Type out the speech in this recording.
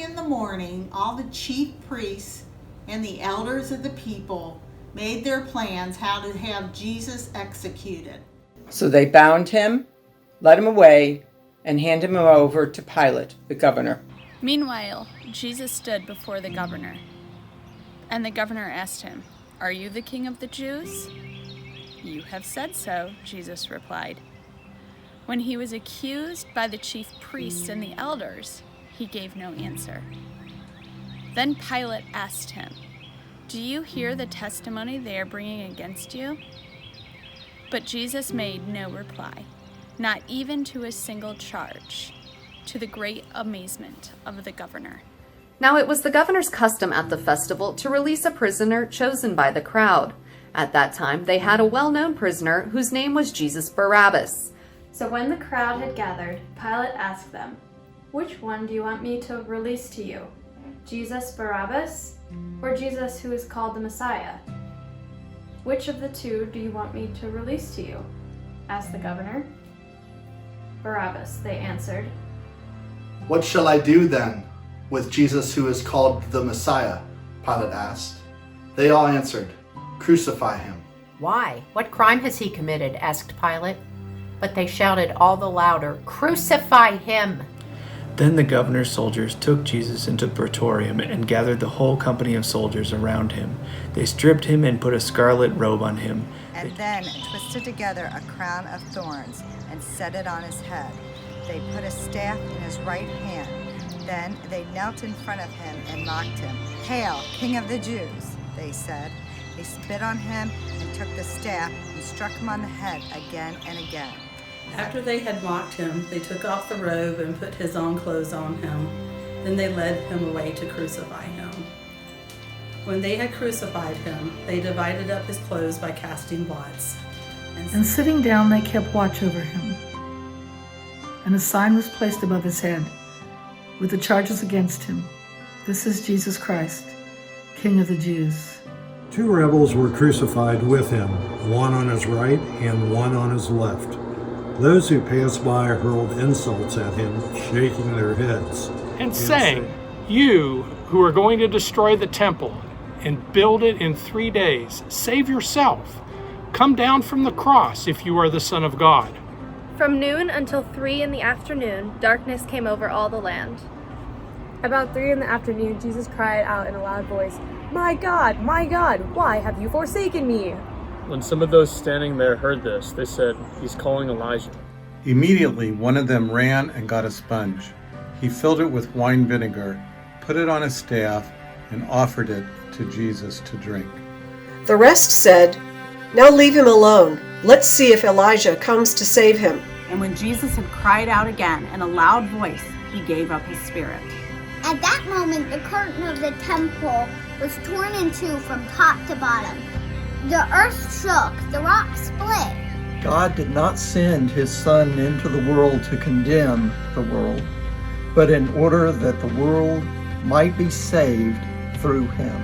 in the morning, all the chief priests and the elders of the people made their plans how to have Jesus executed. So they bound him, led him away, and handed him over to Pilate, the governor. Meanwhile, Jesus stood before the governor. And the governor asked him, "Are you the king of the Jews?" "You have said so," Jesus replied. When he was accused by the chief priests and the elders, he gave no answer. Then Pilate asked him, "Do you hear the testimony they are bringing against you?" But Jesus made no reply, not even to a single charge, to the great amazement of the governor. Now it was the governor's custom at the festival to release a prisoner chosen by the crowd. At that time, they had a well-known prisoner whose name was Jesus Barabbas. So when the crowd had gathered, Pilate asked them, "Which one do you want me to release to you? Jesus Barabbas, or Jesus who is called the Messiah? Which of the two do you want me to release to you?" asked the governor. "Barabbas," they answered. "What shall I do then with Jesus who is called the Messiah?" Pilate asked. They all answered, "Crucify him." "Why? What crime has he committed?" asked Pilate. But they shouted all the louder, "Crucify him!" Then the governor's soldiers took Jesus into the praetorium and gathered the whole company of soldiers around him. They stripped him and put a scarlet robe on him. And then twisted together a crown of thorns and set it on his head. They put a staff in his right hand. Then they knelt in front of him and mocked him. "Hail, King of the Jews," they said. They spit on him and took the staff and struck him on the head again and again. After they had mocked him, they took off the robe and put his own clothes on him. Then they led him away to crucify him. When they had crucified him, they divided up his clothes by casting lots. And sitting down, they kept watch over him. And a sign was placed above his head with the charges against him. "This is Jesus Christ, King of the Jews." 2 rebels were crucified with him, one on his right and one on his left. Those who passed by hurled insults at him, shaking their heads, and saying, "You who are going to destroy the temple and build it in 3 days, save yourself. Come down from the cross if you are the Son of God." From noon until 3 in the afternoon, darkness came over all the land. About 3 in the afternoon, Jesus cried out in a loud voice, my God, why have you forsaken me?" When some of those standing there heard this, they said, "He's calling Elijah." Immediately one of them ran and got a sponge. He filled it with wine vinegar, put it on his staff, and offered it to Jesus to drink. The rest said, "Now leave him alone. Let's see if Elijah comes to save him." And when Jesus had cried out again in a loud voice, he gave up his spirit. At that moment, the curtain of the temple was torn in two from top to bottom. The earth shook, the rocks split. God did not send his Son into the world to condemn the world, but in order that the world might be saved through him.